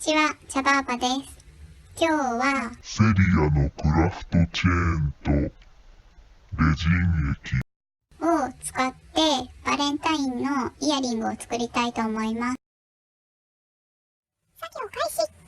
ちは、茶バーバです。今日はセリアのクラフトチェーンとレジン液を使ってバレンタインのイヤリングを作りたいと思います。作業開始。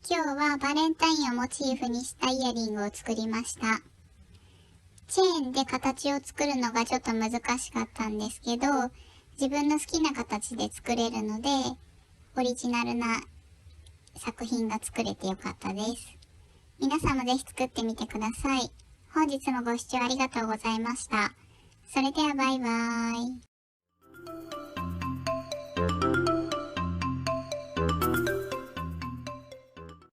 今日はバレンタインをモチーフにしたイヤリングを作りました。チェーンで形を作るのがちょっと難しかったんですけど、自分の好きな形で作れるので、オリジナルな作品が作れてよかったです。皆さんもぜひ作ってみてください。本日もご視聴ありがとうございました。それではバイバーイ。